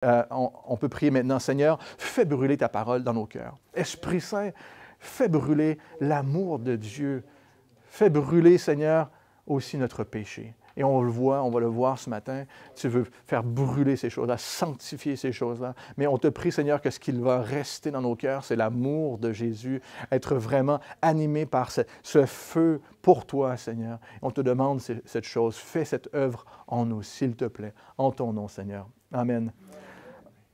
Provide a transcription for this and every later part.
On peut prier maintenant, Seigneur, fais brûler ta parole dans nos cœurs. Esprit Saint, fais brûler l'amour de Dieu. Fais brûler, Seigneur, aussi notre péché. Et on le voit, on va le voir ce matin. Tu veux faire brûler ces choses-là, sanctifier ces choses-là. Mais on te prie, Seigneur, que ce qu'il va rester dans nos cœurs, c'est l'amour de Jésus, être vraiment animé par ce feu pour toi, Seigneur. On te demande cette chose. Fais cette œuvre en nous, s'il te plaît, en ton nom, Seigneur. Amen.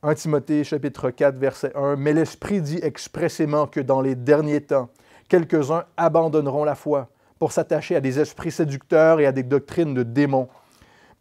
1 Timothée, chapitre 4, verset 1. « Mais l'Esprit dit expressément que dans les derniers temps, quelques-uns abandonneront la foi pour s'attacher à des esprits séducteurs et à des doctrines de démons,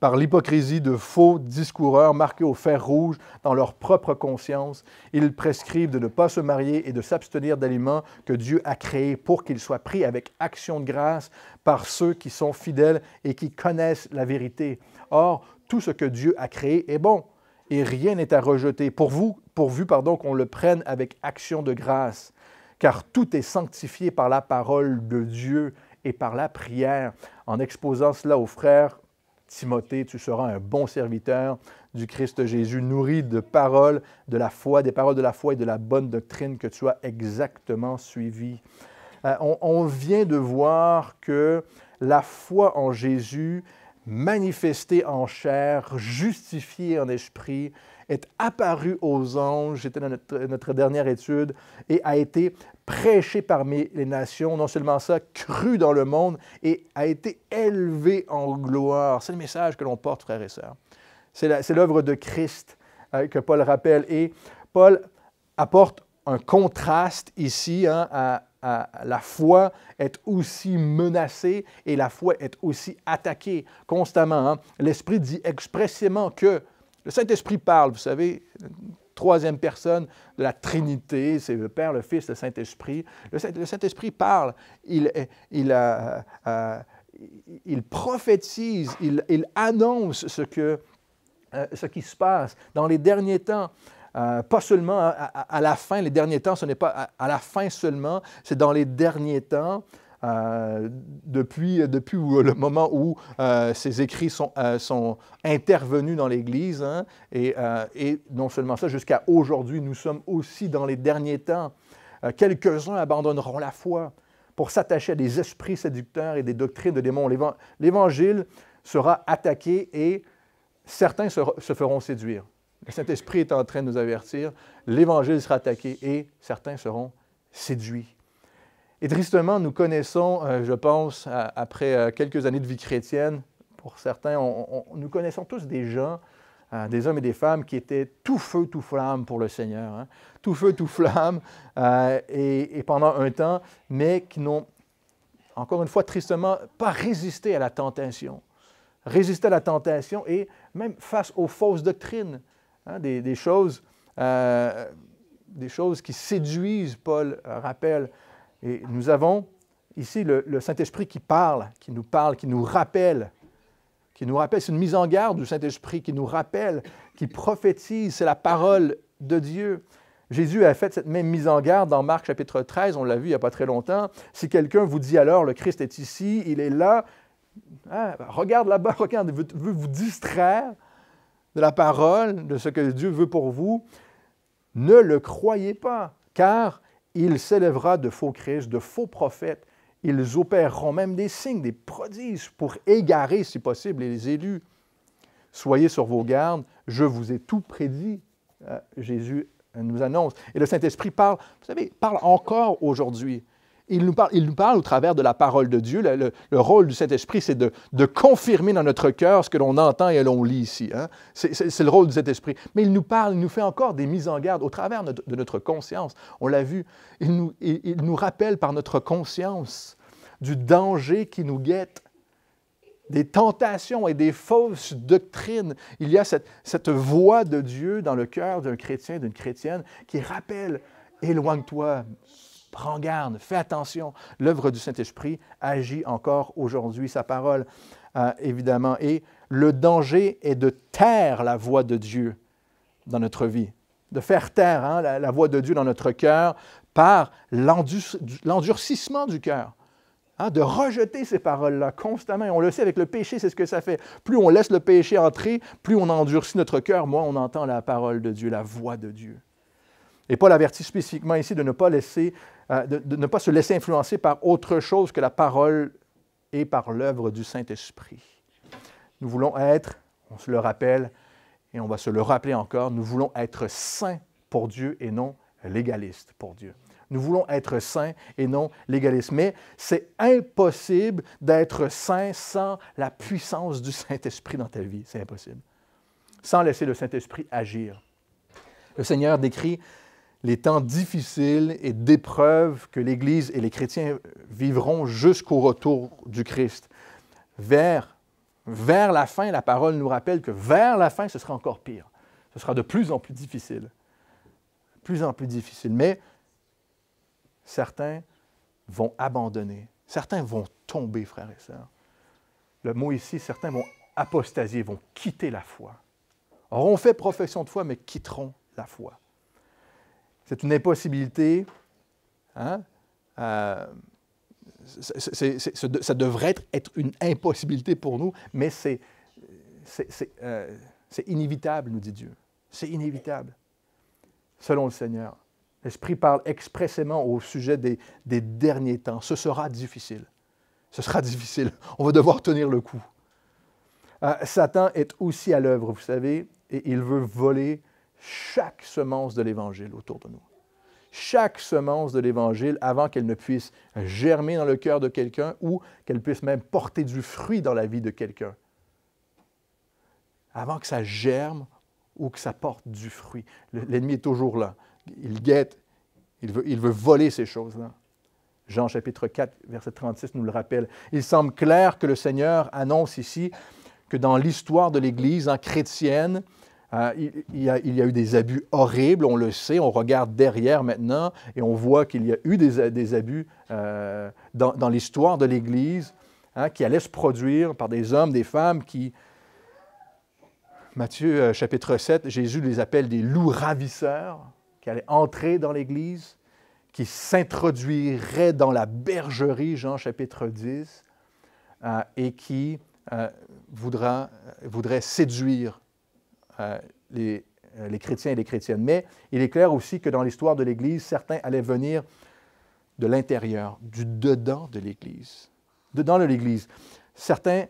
par l'hypocrisie de faux discoureurs marqués au fer rouge dans leur propre conscience. Ils prescrivent de ne pas se marier et de s'abstenir d'aliments que Dieu a créés pour qu'ils soient pris avec action de grâce par ceux qui sont fidèles et qui connaissent la vérité. Or, tout ce que Dieu a créé est bon, et rien n'est à rejeter, pourvu qu'on le prenne avec action de grâce, car tout est sanctifié par la parole de Dieu et par la prière. En exposant cela aux frères, Timothée, tu seras un bon serviteur du Christ Jésus, nourri de paroles de la foi, des paroles de la foi et de la bonne doctrine que tu as exactement suivies. On vient de voir que la foi en Jésus, manifestée en chair, justifiée en esprit, est apparue aux anges, c'était dans notre dernière étude, et a été prêchée parmi les nations, non seulement ça, crue dans le monde, et a été élevée en gloire. C'est le message que l'on porte, frères et sœurs. C'est l'œuvre de Christ que Paul rappelle, et Paul apporte un contraste ici à la foi est aussi menacée et la foi est aussi attaquée constamment. Hein. L'Esprit dit expressément que le Saint-Esprit parle, vous savez, troisième personne de la Trinité, c'est le Père, le Fils, le Saint-Esprit. Le Saint-Esprit parle, il prophétise, il annonce ce qui se passe dans les derniers temps. Pas seulement à la fin, les derniers temps, ce n'est pas à la fin seulement, c'est dans les derniers temps, depuis le moment où ces écrits sont intervenus dans l'Église, hein, et non seulement ça, jusqu'à aujourd'hui, nous sommes aussi dans les derniers temps. Quelques-uns abandonneront la foi pour s'attacher à des esprits séducteurs et des doctrines de démons. L'Évangile sera attaqué et certains se feront séduire. Le Saint-Esprit est en train de nous avertir, l'Évangile sera attaqué et certains seront séduits. Et tristement, nous connaissons, je pense, après quelques années de vie chrétienne, pour certains, nous connaissons tous des gens, des hommes et des femmes qui étaient tout feu, tout flamme pour le Seigneur, hein, tout feu, tout flamme, et pendant un temps, mais qui n'ont, encore une fois, tristement, pas résisté à la tentation. Résister à la tentation et même face aux fausses doctrines. Hein, des choses qui séduisent, Paul rappelle. Et nous avons ici le Saint-Esprit qui parle, qui nous rappelle. C'est une mise en garde du Saint-Esprit qui nous rappelle, qui prophétise. C'est la parole de Dieu. Jésus a fait cette même mise en garde dans Marc chapitre 13, on l'a vu il n'y a pas très longtemps. Si quelqu'un vous dit alors, le Christ est ici, il est là, hein, regarde là-bas, regarde, il veut vous distraire de la parole, de ce que Dieu veut pour vous, ne le croyez pas, car il s'élèvera de faux Christ, de faux prophètes. Ils opéreront même des signes, des prodiges pour égarer, si possible, les élus. Soyez sur vos gardes, je vous ai tout prédit. Jésus nous annonce. Et le Saint-Esprit parle, vous savez, parle encore aujourd'hui. Il nous parle au travers de la parole de Dieu. Le rôle du Saint-Esprit, c'est de confirmer dans notre cœur ce que l'on entend et l'on lit ici. Hein? C'est le rôle du Saint-Esprit. Mais il nous parle, il nous fait encore des mises en garde au travers de notre conscience. On l'a vu, il nous rappelle par notre conscience du danger qui nous guette, des tentations et des fausses doctrines. Il y a cette voix de Dieu dans le cœur d'un chrétien, d'une chrétienne, qui rappelle « Éloigne-toi ». Prends garde, fais attention. L'œuvre du Saint-Esprit agit encore aujourd'hui, sa parole, évidemment. Et le danger est de taire la voix de Dieu dans notre vie, de faire taire la voix de Dieu dans notre cœur par l'endurcissement du cœur. de rejeter ces paroles-là constamment. Et on le sait, avec le péché, c'est ce que ça fait. Plus on laisse le péché entrer, plus on endurcit notre cœur, moins on entend la parole de Dieu, la voix de Dieu. Et Paul avertit spécifiquement ici de ne pas se laisser influencer par autre chose que la parole et par l'œuvre du Saint-Esprit. Nous voulons être, on se le rappelle, et on va se le rappeler encore, nous voulons être saints pour Dieu et non légalistes pour Dieu. Nous voulons être saints et non légalistes. Mais c'est impossible d'être saint sans la puissance du Saint-Esprit dans ta vie. C'est impossible. Sans laisser le Saint-Esprit agir. Le Seigneur décrit les temps difficiles et d'épreuves que l'Église et les chrétiens vivront jusqu'au retour du Christ. Vers la fin, la parole nous rappelle que vers la fin, ce sera encore pire. Ce sera de plus en plus difficile. De plus en plus difficile. Mais certains vont abandonner. Certains vont tomber, frères et sœurs. Le mot ici, certains vont apostasier, vont quitter la foi. Auront fait profession de foi, mais quitteront la foi. C'est une impossibilité. Ça devrait être une impossibilité pour nous, mais c'est inévitable, nous dit Dieu. C'est inévitable, selon le Seigneur. L'Esprit parle expressément au sujet des derniers temps. Ce sera difficile. Ce sera difficile. On va devoir tenir le coup. Satan est aussi à l'œuvre, vous savez, et il veut voler chaque semence de l'Évangile autour de nous. Chaque semence de l'Évangile avant qu'elle ne puisse germer dans le cœur de quelqu'un ou qu'elle puisse même porter du fruit dans la vie de quelqu'un. Avant que ça germe ou que ça porte du fruit. L'ennemi est toujours là. Il guette, il veut voler ces choses-là. Jean chapitre 4, verset 36 nous le rappelle. Il semble clair que le Seigneur annonce ici que dans l'histoire de l'Église chrétienne, il y a eu des abus horribles, on le sait, on regarde derrière maintenant et on voit qu'il y a eu des abus dans l'histoire de l'Église qui allaient se produire par des hommes, des femmes qui... Matthieu chapitre 7, Jésus les appelle des loups ravisseurs qui allaient entrer dans l'Église, qui s'introduiraient dans la bergerie, Jean chapitre 10, et qui voudraient séduire les chrétiens et les chrétiennes. Mais il est clair aussi que dans l'histoire de l'Église, certains allaient venir de l'intérieur, du dedans de l'Église. Dedans de l'Église. Certains,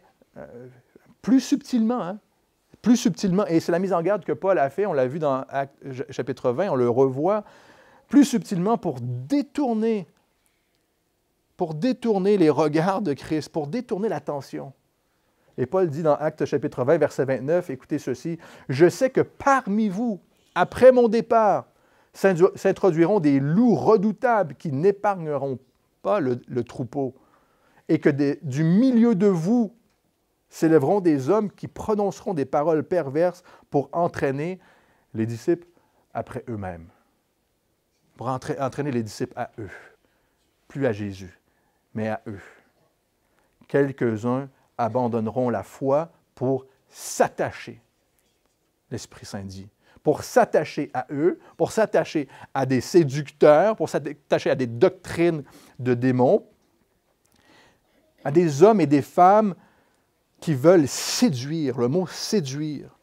plus subtilement, et c'est la mise en garde que Paul a fait, on l'a vu dans Actes chapitre 20, on le revoit, plus subtilement pour détourner les regards de Christ, pour détourner l'attention. Et Paul dit dans Actes chapitre 20, verset 29, écoutez ceci, « Je sais que parmi vous, après mon départ, s'introduiront des loups redoutables qui n'épargneront pas le troupeau, et que du milieu de vous s'élèveront des hommes qui prononceront des paroles perverses pour entraîner les disciples après eux-mêmes. » Pour entraîner les disciples à eux, plus à Jésus, mais à eux. Quelques-uns abandonneront la foi pour s'attacher, l'Esprit Saint dit, pour s'attacher à eux, pour s'attacher à des séducteurs, pour s'attacher à des doctrines de démons, à des hommes et des femmes qui veulent séduire, le mot séduire,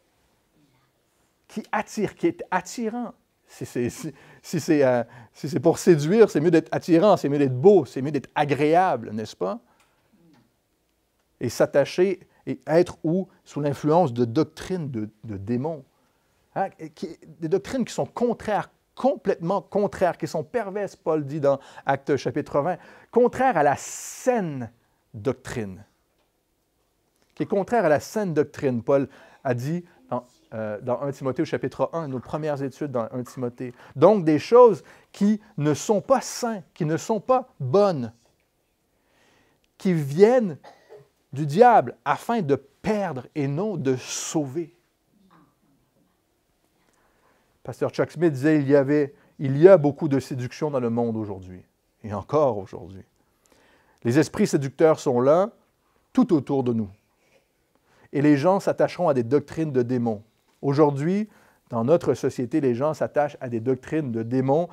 qui attire, qui est attirant. Si c'est pour séduire, c'est mieux d'être attirant, c'est mieux d'être beau, c'est mieux d'être agréable, n'est-ce pas? Et s'attacher et être sous l'influence de doctrines de démons. Des doctrines qui sont contraires, complètement contraires, qui sont perverses, Paul dit dans Actes chapitre 20, contraires à la saine doctrine. Qui est contraire à la saine doctrine. Paul a dit dans 1 Timothée au chapitre 1, nos premières études dans 1 Timothée. Donc des choses qui ne sont pas saines, qui ne sont pas bonnes, qui viennent du diable afin de perdre et non de sauver. Pasteur Chuck Smith disait il y a beaucoup de séduction dans le monde aujourd'hui, et encore aujourd'hui. Les esprits séducteurs sont là, tout autour de nous. Et les gens s'attacheront à des doctrines de démons. Aujourd'hui, dans notre société, les gens s'attachent à des doctrines de démons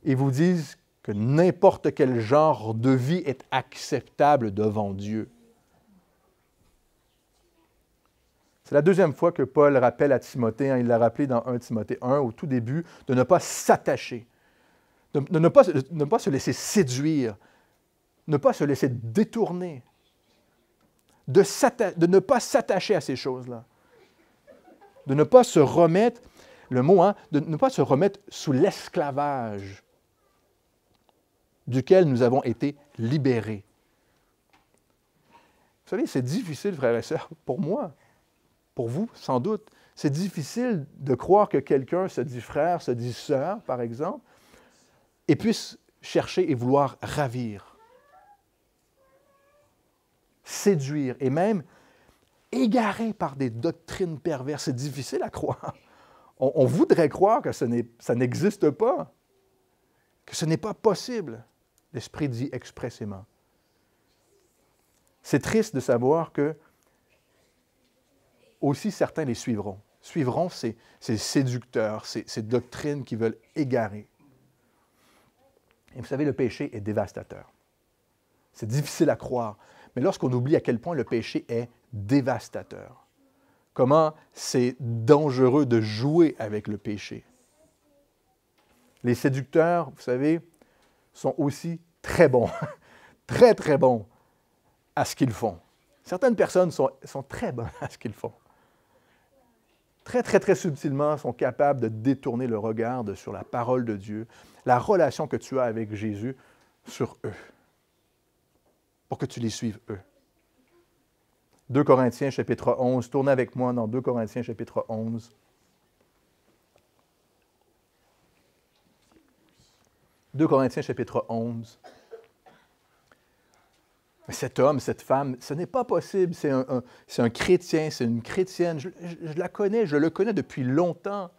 et vous disent que n'importe quel genre de vie est acceptable devant Dieu. C'est la deuxième fois que Paul rappelle à Timothée, il l'a rappelé dans 1 Timothée 1, au tout début, de ne pas s'attacher, de ne pas se laisser séduire, ne pas se laisser détourner, de ne pas s'attacher à ces choses-là, de ne pas se remettre, le mot, de ne pas se remettre sous l'esclavage duquel nous avons été libérés. Vous savez, c'est difficile, frères et sœurs, pour moi, pour vous, sans doute. C'est difficile de croire que quelqu'un se dit frère, se dit sœur, par exemple, et puisse chercher et vouloir ravir, séduire et même égarer par des doctrines perverses. C'est difficile à croire. On voudrait croire que ça n'existe pas, que ce n'est pas possible. L'Esprit dit expressément. C'est triste de savoir que aussi certains les suivront. Suivront ces séducteurs, ces doctrines qui veulent égarer. Et vous savez, le péché est dévastateur. C'est difficile à croire, mais lorsqu'on oublie à quel point le péché est dévastateur, comment c'est dangereux de jouer avec le péché. Les séducteurs, vous savez, sont aussi très bons, très, très bons à ce qu'ils font. Certaines personnes sont très bonnes à ce qu'ils font. Très, très, très subtilement, sont capables de détourner le regard sur la parole de Dieu, la relation que tu as avec Jésus sur eux, pour que tu les suives eux. 2 Corinthiens, chapitre 11. Tournez avec moi dans 2 Corinthiens, chapitre 11. 2 Corinthiens, chapitre 11. Cet homme, cette femme, ce n'est pas possible. C'est un chrétien, c'est une chrétienne. Je la connais, je le connais depuis longtemps.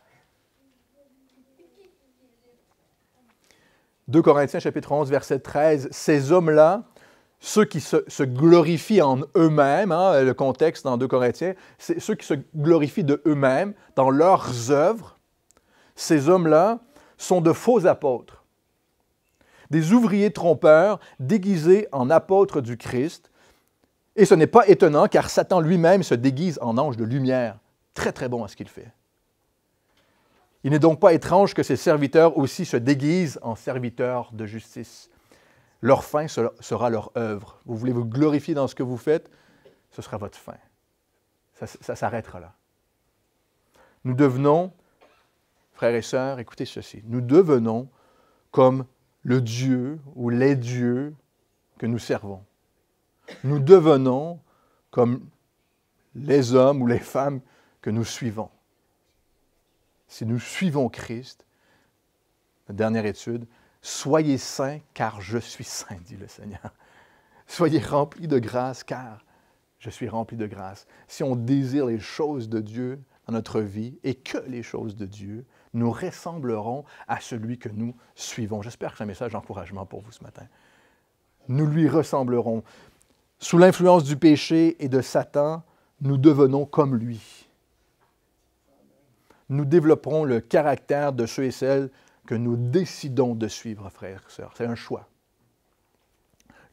2 Corinthiens, chapitre 11, verset 13. Ces hommes-là, ceux qui se glorifient en eux-mêmes, le contexte dans 2 Corinthiens, c'est ceux qui se glorifient de eux-mêmes dans leurs œuvres. Ces hommes-là sont de faux apôtres, des ouvriers trompeurs déguisés en apôtres du Christ. Et ce n'est pas étonnant, car Satan lui-même se déguise en ange de lumière. Très, très bon à ce qu'il fait. Il n'est donc pas étrange que ses serviteurs aussi se déguisent en serviteurs de justice. Leur fin sera leur œuvre. Vous voulez vous glorifier dans ce que vous faites, ce sera votre fin. Ça s'arrêtera là. Nous devenons, frères et sœurs, écoutez ceci, nous devenons comme le Dieu ou les dieux que nous servons. Nous devenons comme les hommes ou les femmes que nous suivons. Si nous suivons Christ, la dernière étude, soyez saints car je suis saint, dit le Seigneur. Soyez remplis de grâce car je suis rempli de grâce. Si on désire les choses de Dieu dans notre vie et que les choses de Dieu, nous ressemblerons à celui que nous suivons. J'espère que c'est un message d'encouragement pour vous ce matin. Nous lui ressemblerons. Sous l'influence du péché et de Satan, nous devenons comme lui. Nous développerons le caractère de ceux et celles que nous décidons de suivre, frères et sœurs. C'est un choix.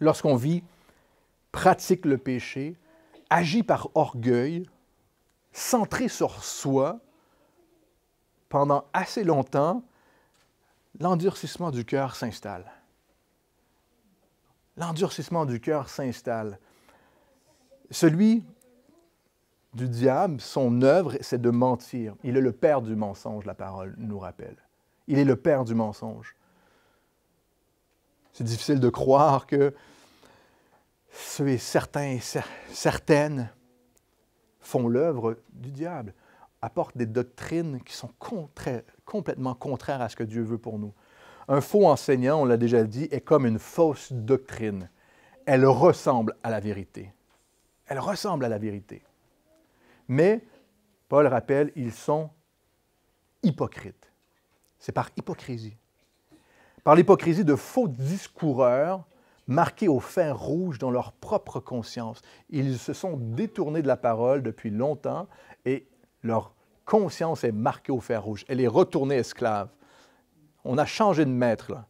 Lorsqu'on vit, pratique le péché, agit par orgueil, centré sur soi, pendant assez longtemps, l'endurcissement du cœur s'installe. L'endurcissement du cœur s'installe. Celui du diable, son œuvre, c'est de mentir. Il est le père du mensonge, la parole nous rappelle. Il est le père du mensonge. C'est difficile de croire que ceux et certains et certaines font l'œuvre du diable, apportent des doctrines qui sont complètement contraires à ce que Dieu veut pour nous. Un faux enseignant, on l'a déjà dit, est comme une fausse doctrine. Elle ressemble à la vérité. Elle ressemble à la vérité. Mais, Paul rappelle, ils sont hypocrites. C'est par hypocrisie. Par l'hypocrisie de faux discoureurs marqués au fer rouge dans leur propre conscience. Ils se sont détournés de la parole depuis longtemps et leur conscience est marquée au fer rouge. Elle est retournée esclave. On a changé de maître, là.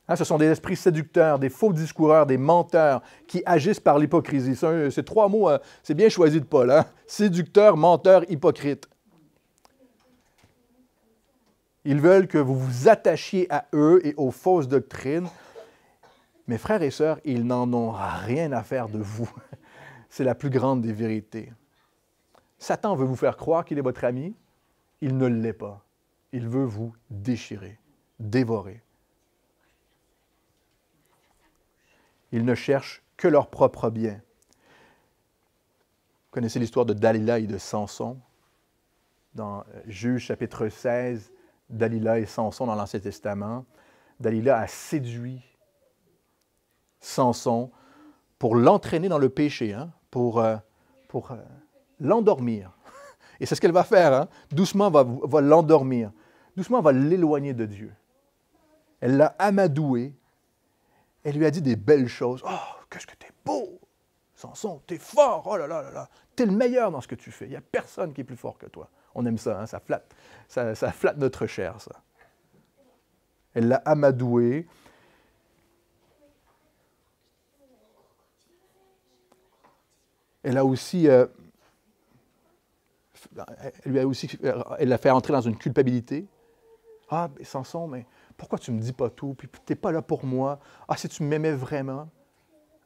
Hein, ce sont des esprits séducteurs, des faux discoureurs, des menteurs qui agissent par l'hypocrisie. C'est trois mots, c'est bien choisi de Paul. Hein? Séducteur, menteur, hypocrite. Ils veulent que vous vous attachiez à eux et aux fausses doctrines. Mes frères et sœurs, ils n'en ont rien à faire de vous. C'est la plus grande des vérités. Satan veut vous faire croire qu'il est votre ami. Il ne l'est pas. Il veut vous déchirer, dévorer. Ils ne cherchent que leur propre bien. Vous connaissez l'histoire de Dalila et de Samson? Dans Juges chapitre 16, Dalila et Samson dans l'Ancien Testament. Dalila a séduit Samson pour l'entraîner dans le péché, hein? pour l'endormir. Et c'est ce qu'elle va faire. Hein? Doucement, va l'endormir. Doucement, va l'éloigner de Dieu. Elle l'a amadoué. Elle lui a dit des belles choses. « Oh, qu'est-ce que t'es beau! Samson, t'es fort! Oh là là là là! T'es le meilleur dans ce que tu fais. Il n'y a personne qui est plus fort que toi. » On aime ça, hein? Ça flatte notre chair, ça. Elle l'a amadoué. Elle l'a fait entrer dans une culpabilité. « Ah, Samson, mais pourquoi tu ne me dis pas tout? Puis tu n'es pas là pour moi. Ah, si tu m'aimais vraiment. »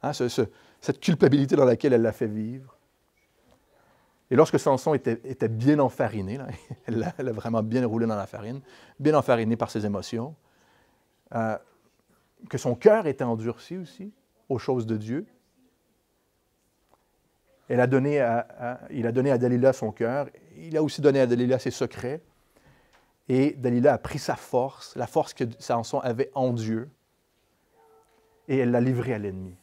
Hein, cette culpabilité dans laquelle elle l'a fait vivre. Et lorsque Samson était bien enfariné, là, elle l'a vraiment bien roulé dans la farine, bien enfariné par ses émotions, que son cœur était endurci aussi aux choses de Dieu. Il a donné à Dalila son cœur. Il a aussi donné à Dalila ses secrets. Et Dalila a pris sa force, la force que Samson avait en Dieu, et elle l'a livrée à l'ennemi.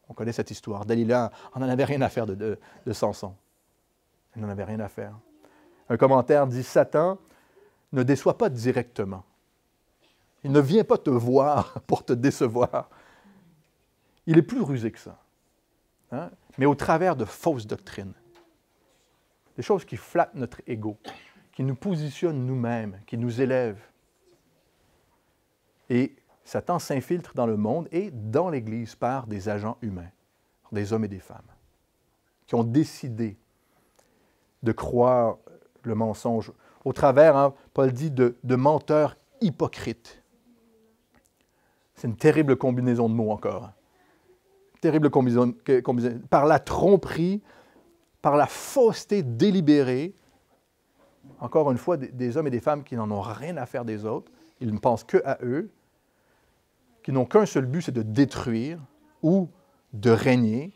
On connaît cette histoire. Dalila, on n'en avait rien à faire de Samson. Elle n'en avait rien à faire. Un commentaire dit « Satan ne déçoit pas directement. Il ne vient pas te voir pour te décevoir. Il est plus rusé que ça. Hein? Mais au travers de fausses doctrines. Des choses qui flattent notre ego, qui nous positionnent nous-mêmes, qui nous élèvent. Et Satan s'infiltre dans le monde et dans l'Église par des agents humains, des hommes et des femmes, qui ont décidé de croire le mensonge. Au travers, hein, Paul dit de menteurs hypocrites. C'est une terrible combinaison de mots encore. Hein. Terrible combinaison. Par la tromperie, par la fausseté délibérée, encore une fois, des hommes et des femmes qui n'en ont rien à faire des autres, ils ne pensent qu'à eux, qui n'ont qu'un seul but, c'est de détruire ou de régner.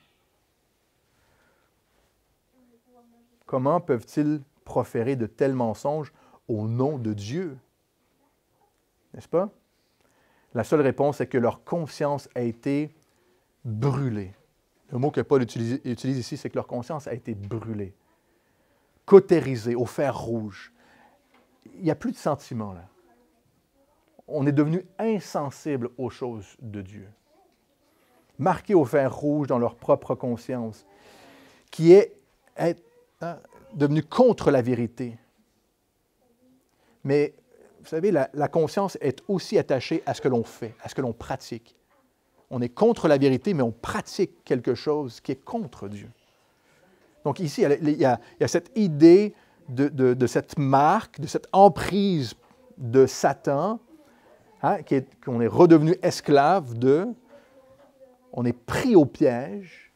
Comment peuvent-ils proférer de tels mensonges au nom de Dieu? N'est-ce pas? La seule réponse est que leur conscience a été brûlée. Le mot que Paul utilise ici, c'est que leur conscience a été brûlée, cautérisée au fer rouge. Il n'y a plus de sentiments là. On est devenu insensible aux choses de Dieu. Marqués au fer rouge dans leur propre conscience, qui est devenue contre la vérité. Mais, vous savez, la conscience est aussi attachée à ce que l'on fait, à ce que l'on pratique. On est contre la vérité, mais on pratique quelque chose qui est contre Dieu. Donc ici, il y a cette idée de cette marque, de cette emprise de Satan, hein, qu'on est redevenu esclave de, on est pris au piège,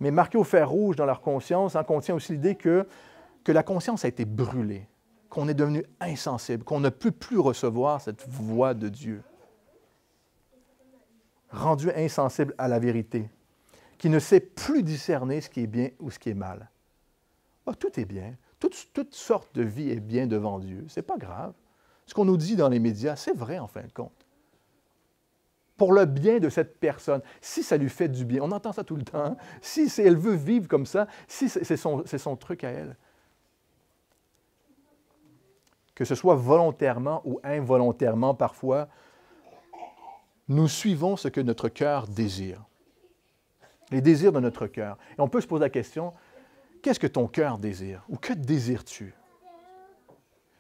mais marqué au fer rouge dans leur conscience, hein, contient aussi l'idée que la conscience a été brûlée, qu'on est devenu insensible, qu'on ne peut plus recevoir cette voix de Dieu. Rendu insensible à la vérité, qui ne sait plus discerner ce qui est bien ou ce qui est mal. Oh, tout est bien, toute sorte de vie est bien devant Dieu, ce n'est pas grave. Ce qu'on nous dit dans les médias, c'est vrai en fin de compte. Pour le bien de cette personne, si ça lui fait du bien, on entend ça tout le temps, hein? Si elle veut vivre comme ça, si c'est son truc à elle. Que ce soit volontairement ou involontairement parfois, nous suivons ce que notre cœur désire. Les désirs de notre cœur. Et on peut se poser la question, qu'est-ce que ton cœur désire? Ou que désires-tu?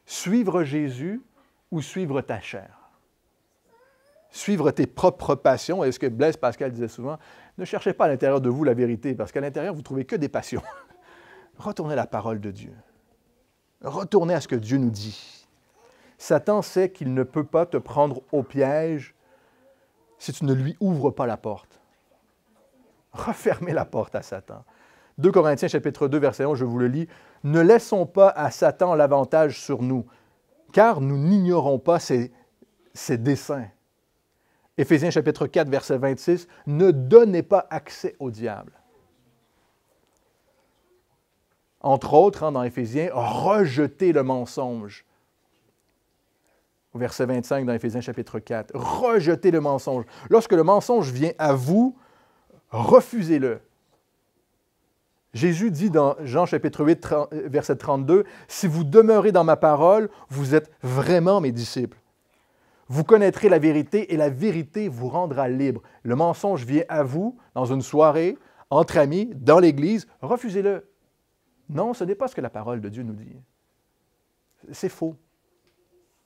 Suivre Jésus ou suivre ta chair? suivre tes propres passions. Et ce que Blaise Pascal disait souvent, ne cherchez pas à l'intérieur de vous la vérité, parce qu'à l'intérieur, vous ne trouvez que des passions. Retournez à la parole de Dieu. Retournez à ce que Dieu nous dit. Satan sait qu'il ne peut pas te prendre au piège si tu ne lui ouvres pas la porte. Refermez la porte à Satan. 2 Corinthiens chapitre 2, verset 11, je vous le lis. « Ne laissons pas à Satan l'avantage sur nous, car nous n'ignorons pas ses desseins. » Éphésiens chapitre 4, verset 26, « Ne donnez pas accès au diable. » Entre autres, dans Éphésiens, « Rejetez le mensonge. » Au verset 25 dans Éphésiens chapitre 4, « Rejetez le mensonge. » Lorsque le mensonge vient à vous, refusez-le. Jésus dit dans Jean chapitre 8, verset 32, « Si vous demeurez dans ma parole, vous êtes vraiment mes disciples. Vous connaîtrez la vérité et la vérité vous rendra libre. » Le mensonge vient à vous dans une soirée, entre amis, dans l'Église, refusez-le. Non, ce n'est pas ce que la parole de Dieu nous dit. C'est faux.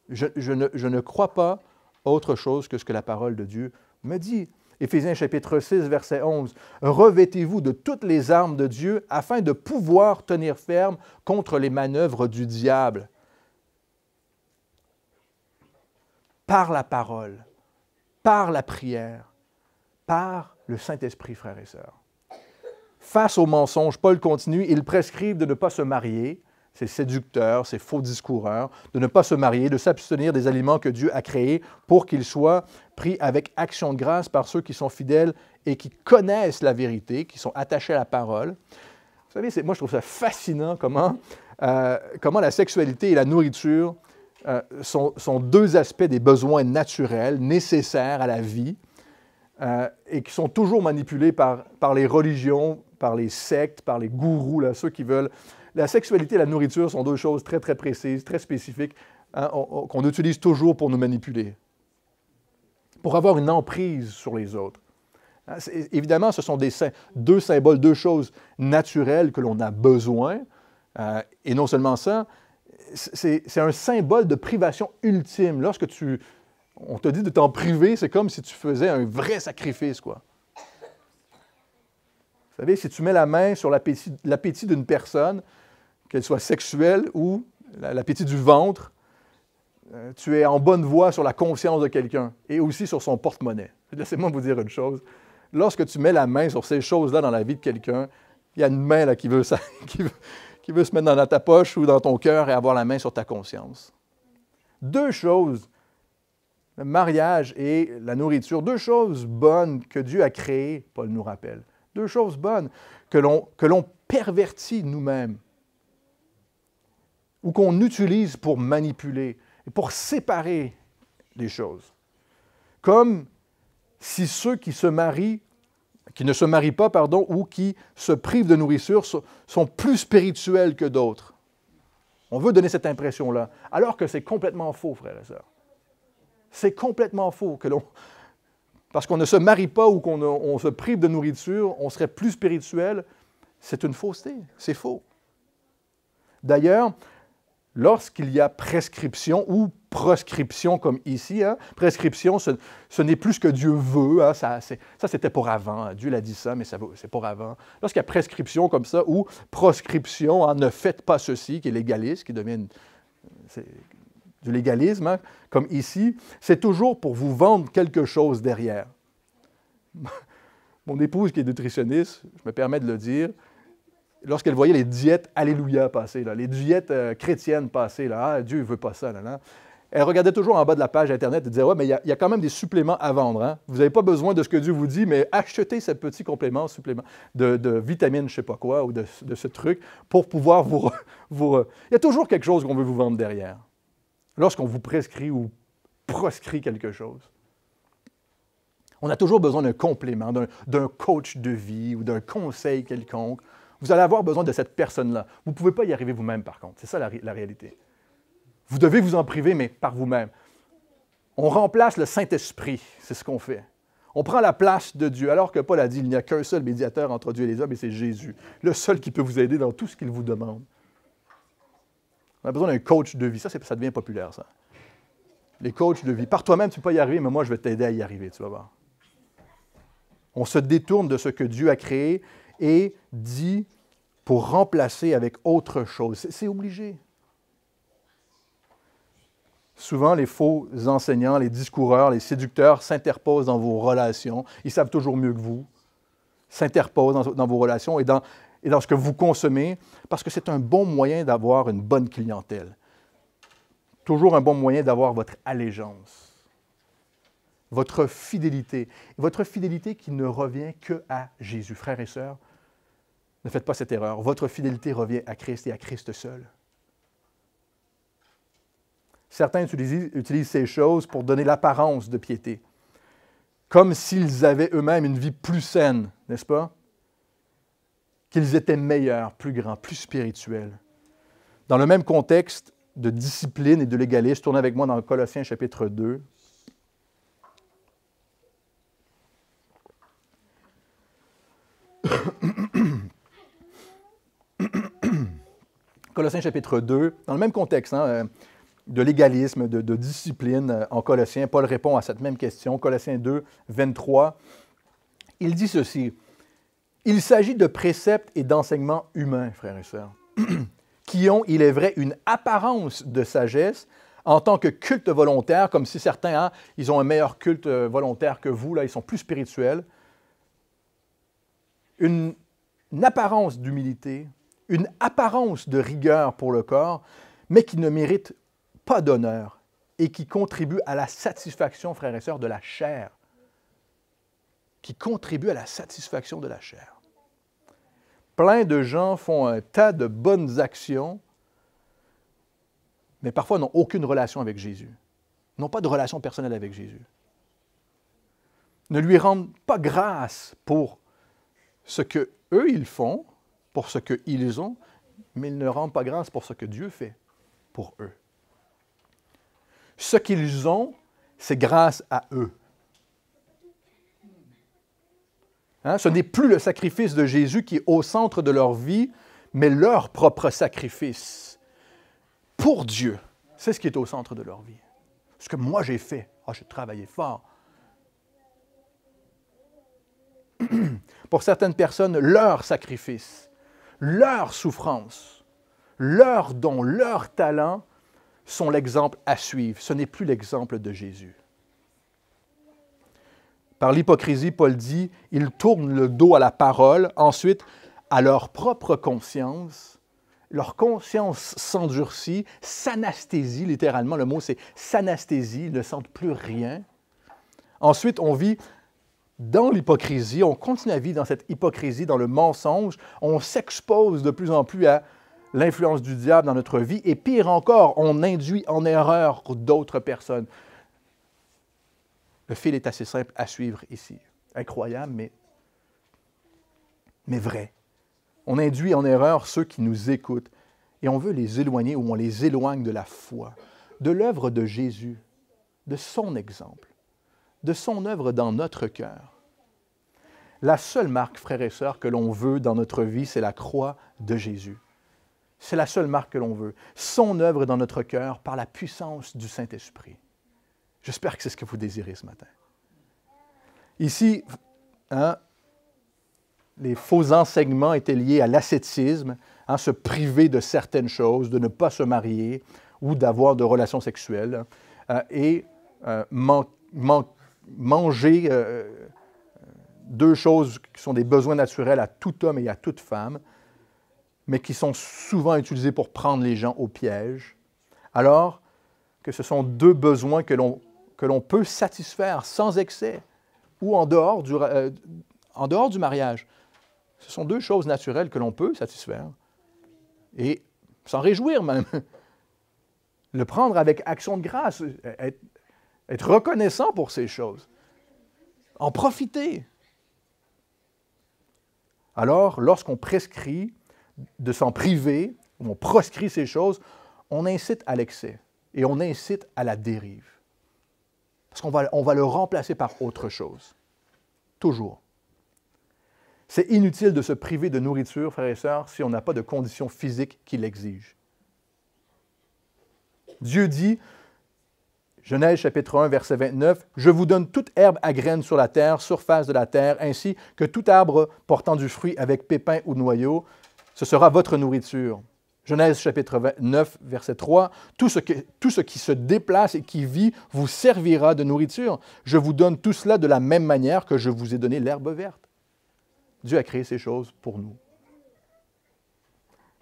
Je ne crois pas autre chose que ce que la parole de Dieu me dit. Éphésiens chapitre 6, verset 11. « Revêtez-vous de toutes les armes de Dieu afin de pouvoir tenir ferme contre les manœuvres du diable. » Par la parole, par la prière, par le Saint-Esprit, frères et sœurs. Face au mensonge, Paul continue, il prescrive de ne pas se marier, ces séducteurs, ces faux discoureurs, de ne pas se marier, de s'abstenir des aliments que Dieu a créés pour qu'ils soient pris avec action de grâce par ceux qui sont fidèles et qui connaissent la vérité, qui sont attachés à la parole. Vous savez, moi je trouve ça fascinant comment la sexualité et la nourriture sont deux aspects des besoins naturels, nécessaires à la vie, et qui sont toujours manipulés par les religions, par les sectes, par les gourous, là, ceux qui veulent. La sexualité et la nourriture sont deux choses très, très précises, très spécifiques, hein, qu'on utilise toujours pour nous manipuler, pour avoir une emprise sur les autres. Hein, évidemment, ce sont deux symboles, deux choses naturelles que l'on a besoin, et non seulement ça, c'est un symbole de privation ultime. Lorsque on te dit de t'en priver, c'est comme si tu faisais un vrai sacrifice, quoi. Vous savez, si tu mets la main sur l'appétit d'une personne, qu'elle soit sexuelle ou l'appétit du ventre, tu es en bonne voie sur la conscience de quelqu'un et aussi sur son porte-monnaie. Laissez-moi vous dire une chose. Lorsque tu mets la main sur ces choses-là dans la vie de quelqu'un, il y a une main là, qui veut se mettre dans ta poche ou dans ton cœur et avoir la main sur ta conscience. Deux choses, le mariage et la nourriture, deux choses bonnes que Dieu a créées, Paul nous rappelle. Deux choses bonnes que l'on pervertit nous-mêmes ou qu'on utilise pour manipuler et pour séparer les choses. Comme si ceux qui ne se marient pas, ou qui se privent de nourriture sont plus spirituels que d'autres. On veut donner cette impression-là, alors que c'est complètement faux, frères et sœurs. C'est complètement faux parce qu'on ne se marie pas ou qu'on se prive de nourriture, on serait plus spirituel. C'est une fausseté, c'est faux. D'ailleurs, lorsqu'il y a prescription ou proscription comme ici, hein, prescription, ce n'est plus ce que Dieu veut, hein, ça c'était pour avant, Dieu l'a dit ça, mais c'est pour avant. Lorsqu'il y a prescription comme ça ou proscription, hein, ne faites pas ceci, qui est légaliste, qui devient du légalisme, hein, comme ici, c'est toujours pour vous vendre quelque chose derrière. Mon épouse, qui est nutritionniste, je me permets de le dire, lorsqu'elle voyait les diètes Alléluia passer, là, les diètes chrétiennes passer, là, ah, Dieu ne veut pas ça, là, elle regardait toujours en bas de la page Internet et disait « Ouais, mais il y a quand même des suppléments à vendre. Hein? Vous n'avez pas besoin de ce que Dieu vous dit, mais achetez ce petit supplément de vitamine, je ne sais pas quoi, ou de ce truc, pour pouvoir vous... Il y a toujours quelque chose qu'on veut vous vendre derrière. Lorsqu'on vous prescrit ou proscrit quelque chose. On a toujours besoin d'un complément, d'un coach de vie ou d'un conseil quelconque. Vous allez avoir besoin de cette personne-là. Vous ne pouvez pas y arriver vous-même, par contre. C'est ça la réalité. Vous devez vous en priver, mais par vous-même. On remplace le Saint-Esprit, c'est ce qu'on fait. On prend la place de Dieu, alors que Paul a dit, il n'y a qu'un seul médiateur entre Dieu et les hommes, et c'est Jésus, le seul qui peut vous aider dans tout ce qu'il vous demande. On a besoin d'un coach de vie. Ça devient populaire, ça. Les coachs de vie. Par toi-même, tu ne peux pas y arriver, mais moi, je vais t'aider à y arriver, tu vas voir. On se détourne de ce que Dieu a créé et dit pour remplacer avec autre chose. C'est obligé. Souvent, les faux enseignants, les discoureurs, les séducteurs s'interposent dans vos relations. Ils savent toujours mieux que vous. S'interposent dans vos relations et dans ce que vous consommez, parce que c'est un bon moyen d'avoir une bonne clientèle. Toujours un bon moyen d'avoir votre allégeance, votre fidélité. Votre fidélité qui ne revient que à Jésus. Frères et sœurs, ne faites pas cette erreur. Votre fidélité revient à Christ et à Christ seul. Certains utilisent ces choses pour donner l'apparence de piété, comme s'ils avaient eux-mêmes une vie plus saine, n'est-ce pas? Qu'ils étaient meilleurs, plus grands, plus spirituels. Dans le même contexte de discipline et de légalisme, tournez avec moi dans Colossiens chapitre 2. Colossiens chapitre 2, dans le même contexte, de légalisme, de discipline en Colossiens, Paul répond à cette même question. Colossiens 2, 23. Il dit ceci: « Il s'agit de préceptes et d'enseignements humains, frères et sœurs, qui ont, il est vrai, une apparence de sagesse en tant que culte volontaire, comme si certains, ils ont un meilleur culte volontaire que vous, là, ils sont plus spirituels. Une apparence d'humilité, une apparence de rigueur pour le corps, mais qui ne mérite pas d'honneur et qui contribue à la satisfaction, frères et sœurs, de la chair. Qui contribue à la satisfaction de la chair. Plein de gens font un tas de bonnes actions, mais parfois n'ont aucune relation avec Jésus. N'ont pas de relation personnelle avec Jésus. Ne lui rendent pas grâce pour ce qu'eux, ils font, pour ce qu'ils ont, mais ils ne rendent pas grâce pour ce que Dieu fait pour eux. Ce qu'ils ont, c'est grâce à eux. Ce n'est plus le sacrifice de Jésus qui est au centre de leur vie, mais leur propre sacrifice pour Dieu. C'est ce qui est au centre de leur vie. Ce que moi j'ai fait. J'ai travaillé fort. Pour certaines personnes, leur sacrifice, leur souffrance, leurs dons, leurs talents sont l'exemple à suivre. Ce n'est plus l'exemple de Jésus. Par l'hypocrisie, Paul dit, ils tournent le dos à la parole, ensuite à leur propre conscience. Leur conscience s'endurcit, s'anesthésie, littéralement, le mot c'est s'anesthésie, ils ne sentent plus rien. Ensuite, on vit dans l'hypocrisie, on continue à vivre dans cette hypocrisie, dans le mensonge, on s'expose de plus en plus à l'influence du diable dans notre vie, et pire encore, on induit en erreur d'autres personnes. Le fil est assez simple à suivre ici. Incroyable, mais vrai. On induit en erreur ceux qui nous écoutent et on veut les éloigner ou on les éloigne de la foi, de l'œuvre de Jésus, de son exemple, de son œuvre dans notre cœur. La seule marque, frères et sœurs, que l'on veut dans notre vie, c'est la croix de Jésus. C'est la seule marque que l'on veut. Son œuvre dans notre cœur par la puissance du Saint-Esprit. J'espère que c'est ce que vous désirez ce matin. Ici, les faux enseignements étaient liés à l'ascétisme, se priver de certaines choses, de ne pas se marier ou d'avoir de relations sexuelles, et manger deux choses qui sont des besoins naturels à tout homme et à toute femme, mais qui sont souvent utilisés pour prendre les gens au piège, alors que ce sont deux besoins que l'on peut satisfaire sans excès ou en dehors du mariage. Ce sont deux choses naturelles que l'on peut satisfaire et s'en réjouir même. Le prendre avec action de grâce, être reconnaissant pour ces choses, en profiter. Alors, lorsqu'on prescrit de s'en priver, on proscrit ces choses, on incite à l'excès et on incite à la dérive. Parce qu'on va le remplacer par autre chose. Toujours. C'est inutile de se priver de nourriture, frères et sœurs, si on n'a pas de conditions physiques qui l'exigent. Dieu dit, Genèse chapitre 1, verset 29, « Je vous donne toute herbe à graines sur la terre, surface de la terre, ainsi que tout arbre portant du fruit avec pépins ou noyaux, ce sera votre nourriture. » Genèse chapitre 9, verset 3, « Tout ce qui se déplace et qui vit vous servira de nourriture. Je vous donne tout cela de la même manière que je vous ai donné l'herbe verte. » Dieu a créé ces choses pour nous.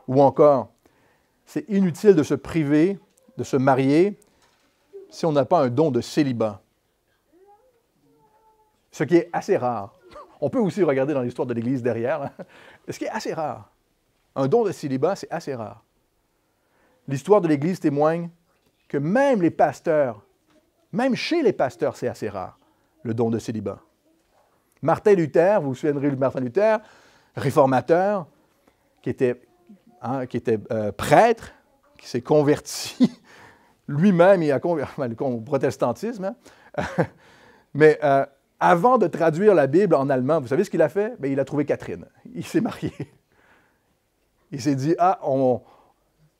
Ou encore, c'est inutile de se priver, de se marier, si on n'a pas un don de célibat. Ce qui est assez rare. On peut aussi regarder dans l'histoire de l'Église derrière, hein, ce qui est assez rare. Un don de célibat, c'est assez rare. L'histoire de l'Église témoigne que même les pasteurs, même chez les pasteurs, c'est assez rare, le don de célibat. Martin Luther, vous vous souviendrez de Martin Luther, réformateur, qui était prêtre, qui s'est converti lui-même au protestantisme. Hein? Mais avant de traduire la Bible en allemand, vous savez ce qu'il a fait? Bien, il a trouvé Catherine. Il s'est marié. Il s'est dit,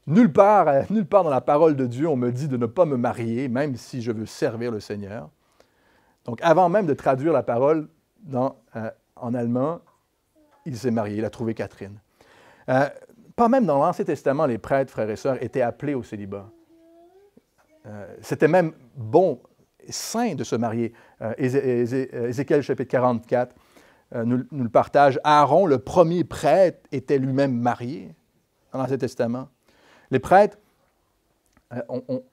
nulle part dans la parole de Dieu, on me dit de ne pas me marier, même si je veux servir le Seigneur. Donc, avant même de traduire la parole en allemand, il s'est marié, il a trouvé Catherine. Pas même dans l'Ancien Testament, les prêtres, frères et sœurs, étaient appelés au célibat. C'était même bon, sain de se marier. Ézéchiel chapitre 44 nous le partage. Aaron, le premier prêtre, était lui-même marié dans l'Ancien Testament. Les prêtres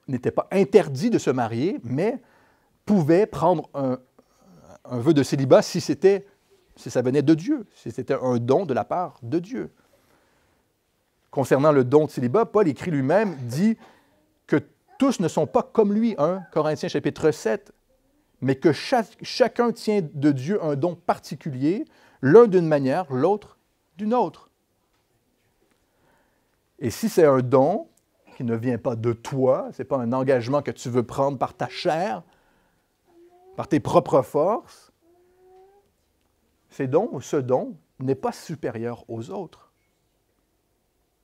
n'étaient pas interdits de se marier, mais pouvaient prendre un vœu de célibat si ça venait de Dieu, si c'était un don de la part de Dieu. Concernant le don de célibat, Paul écrit lui-même, dit que tous ne sont pas comme lui, 1 Corinthiens chapitre 7, mais que chacun tient de Dieu un don particulier, l'un d'une manière, l'autre d'une autre. Et si c'est un don qui ne vient pas de toi, ce n'est pas un engagement que tu veux prendre par ta chair, par tes propres forces, ce don n'est pas supérieur aux autres.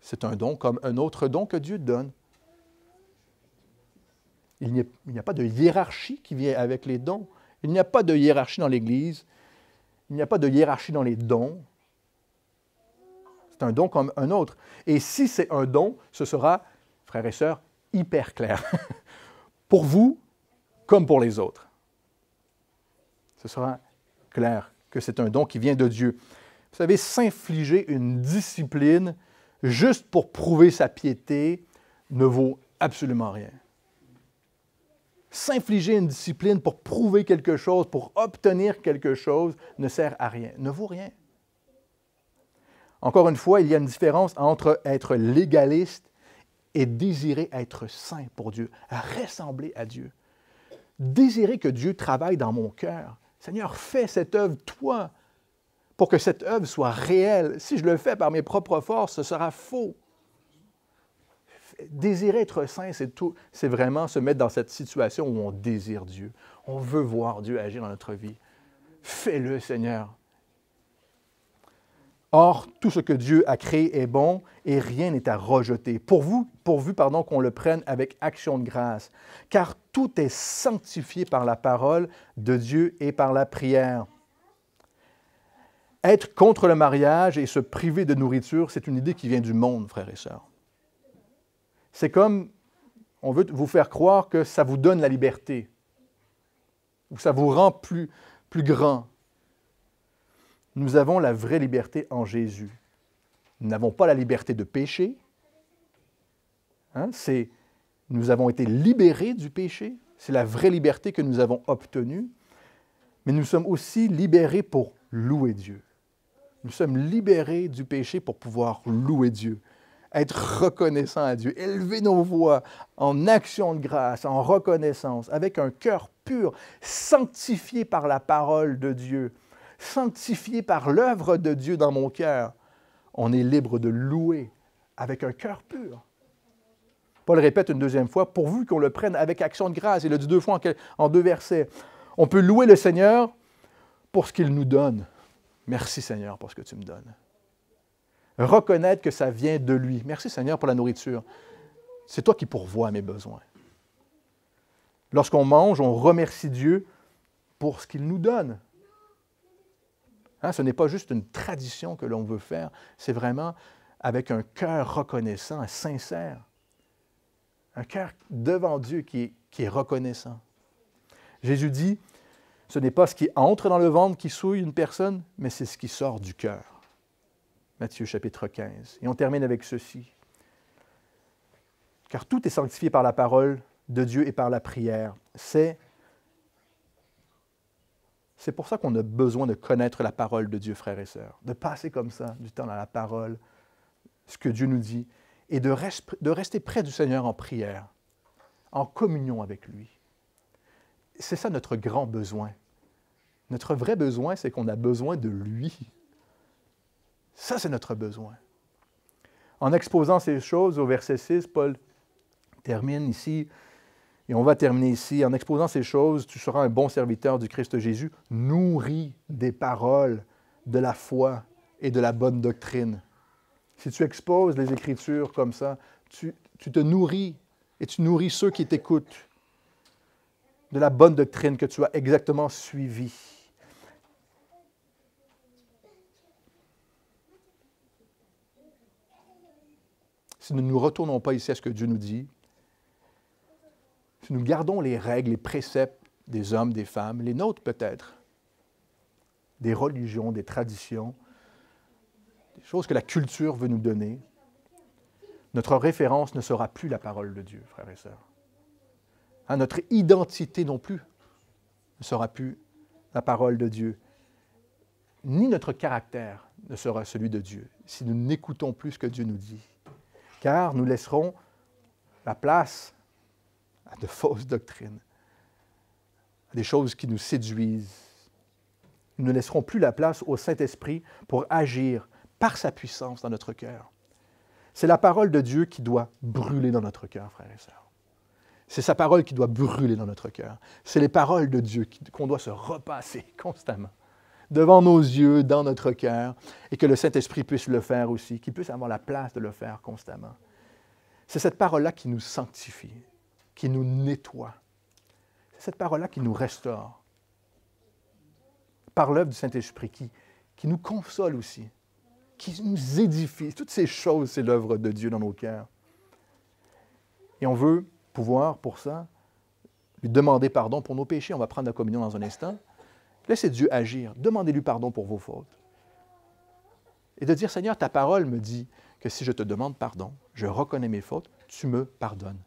C'est un don comme un autre don que Dieu donne. Il n'y a pas de hiérarchie qui vient avec les dons. Il n'y a pas de hiérarchie dans l'Église. Il n'y a pas de hiérarchie dans les dons. C'est un don comme un autre. Et si c'est un don, ce sera, frères et sœurs, hyper clair. Pour vous comme pour les autres. Ce sera clair que c'est un don qui vient de Dieu. Vous savez, s'infliger une discipline juste pour prouver sa piété ne vaut absolument rien. S'infliger une discipline pour prouver quelque chose, pour obtenir quelque chose, ne sert à rien, ne vaut rien. Encore une fois, il y a une différence entre être légaliste et désirer être saint pour Dieu, ressembler à Dieu. Désirer que Dieu travaille dans mon cœur. Seigneur, fais cette œuvre, toi, pour que cette œuvre soit réelle. Si je le fais par mes propres forces, ce sera faux. Désirer être saint, c'est vraiment se mettre dans cette situation où on désire Dieu. On veut voir Dieu agir dans notre vie. Fais-le, Seigneur. Or, tout ce que Dieu a créé est bon et rien n'est à rejeter, pourvu qu'on le prenne avec action de grâce, car tout est sanctifié par la parole de Dieu et par la prière. Être contre le mariage et se priver de nourriture, c'est une idée qui vient du monde, frères et sœurs. C'est comme, on veut vous faire croire que ça vous donne la liberté, ou ça vous rend plus grand. Nous avons la vraie liberté en Jésus. Nous n'avons pas la liberté de pécher. Nous avons été libérés du péché. C'est la vraie liberté que nous avons obtenue. Mais nous sommes aussi libérés pour louer Dieu. Nous sommes libérés du péché pour pouvoir louer Dieu, être reconnaissants à Dieu, élever nos voix en action de grâce, en reconnaissance, avec un cœur pur, sanctifié par la parole de Dieu, sanctifié par l'œuvre de Dieu dans mon cœur. On est libre de louer avec un cœur pur. Paul répète une deuxième fois, pourvu qu'on le prenne avec action de grâce. Il a dit 2 fois en 2 versets. On peut louer le Seigneur pour ce qu'il nous donne. Merci Seigneur pour ce que tu me donnes. Reconnaître que ça vient de lui. Merci Seigneur pour la nourriture. C'est toi qui pourvois mes besoins. Lorsqu'on mange, on remercie Dieu pour ce qu'il nous donne. Hein, ce n'est pas juste une tradition que l'on veut faire, c'est vraiment avec un cœur reconnaissant, sincère. Un cœur devant Dieu qui est reconnaissant. Jésus dit, ce n'est pas ce qui entre dans le ventre qui souille une personne, mais c'est ce qui sort du cœur. Matthieu chapitre 15. Et on termine avec ceci. Car tout est sanctifié par la parole de Dieu et par la prière. C'est pour ça qu'on a besoin de connaître la parole de Dieu, frères et sœurs, de passer comme ça du temps dans la parole, ce que Dieu nous dit, et de rester près du Seigneur en prière, en communion avec lui. C'est ça notre grand besoin. Notre vrai besoin, c'est qu'on a besoin de lui. Ça, c'est notre besoin. En exposant ces choses au verset 6, Paul termine ici, et on va terminer ici. En exposant ces choses, tu seras un bon serviteur du Christ Jésus, nourri des paroles, de la foi et de la bonne doctrine. Si tu exposes les Écritures comme ça, tu te nourris et tu nourris ceux qui t'écoutent de la bonne doctrine que tu as exactement suivie. Si nous ne nous retournons pas ici à ce que Dieu nous dit, si nous gardons les règles, les préceptes des hommes, des femmes, les nôtres peut-être, des religions, des traditions, des choses que la culture veut nous donner, notre référence ne sera plus la parole de Dieu, frères et sœurs. Hein, notre identité non plus ne sera plus la parole de Dieu. Ni notre caractère ne sera celui de Dieu si nous n'écoutons plus ce que Dieu nous dit. Car nous laisserons la place à de fausses doctrines, à des choses qui nous séduisent. Nous ne laisserons plus la place au Saint-Esprit pour agir par sa puissance dans notre cœur. C'est la parole de Dieu qui doit brûler dans notre cœur, frères et sœurs. C'est sa parole qui doit brûler dans notre cœur. C'est les paroles de Dieu qu'on doit se repasser constamment devant nos yeux, dans notre cœur, et que le Saint-Esprit puisse le faire aussi, qu'il puisse avoir la place de le faire constamment. C'est cette parole-là qui nous sanctifie, qui nous nettoie. C'est cette parole-là qui nous restaure. Par l'œuvre du Saint-Esprit, qui nous console aussi, qui nous édifie. Toutes ces choses, c'est l'œuvre de Dieu dans nos cœurs. Et on veut pouvoir, pour ça, lui demander pardon pour nos péchés. On va prendre la communion dans un instant. Laissez Dieu agir. Demandez-lui pardon pour vos fautes. Et de dire, Seigneur, ta parole me dit que si je te demande pardon, je reconnais mes fautes, tu me pardonnes.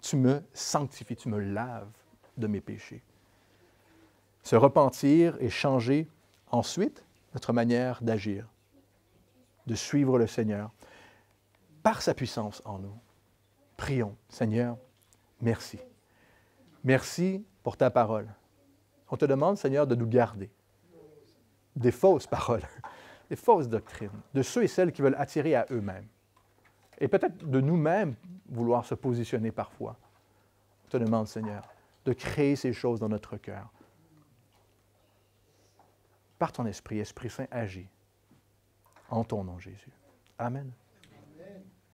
Tu me sanctifies, tu me laves de mes péchés. Se repentir et changer ensuite notre manière d'agir, de suivre le Seigneur par sa puissance en nous. Prions, Seigneur, merci. Merci pour ta parole. On te demande, Seigneur, de nous garder des fausses paroles, des fausses doctrines, de ceux et celles qui veulent attirer à eux-mêmes. Et peut-être de nous-mêmes vouloir se positionner parfois. On te demande, Seigneur, de créer ces choses dans notre cœur. Par ton Esprit, Esprit Saint, agis. En ton nom, Jésus. Amen.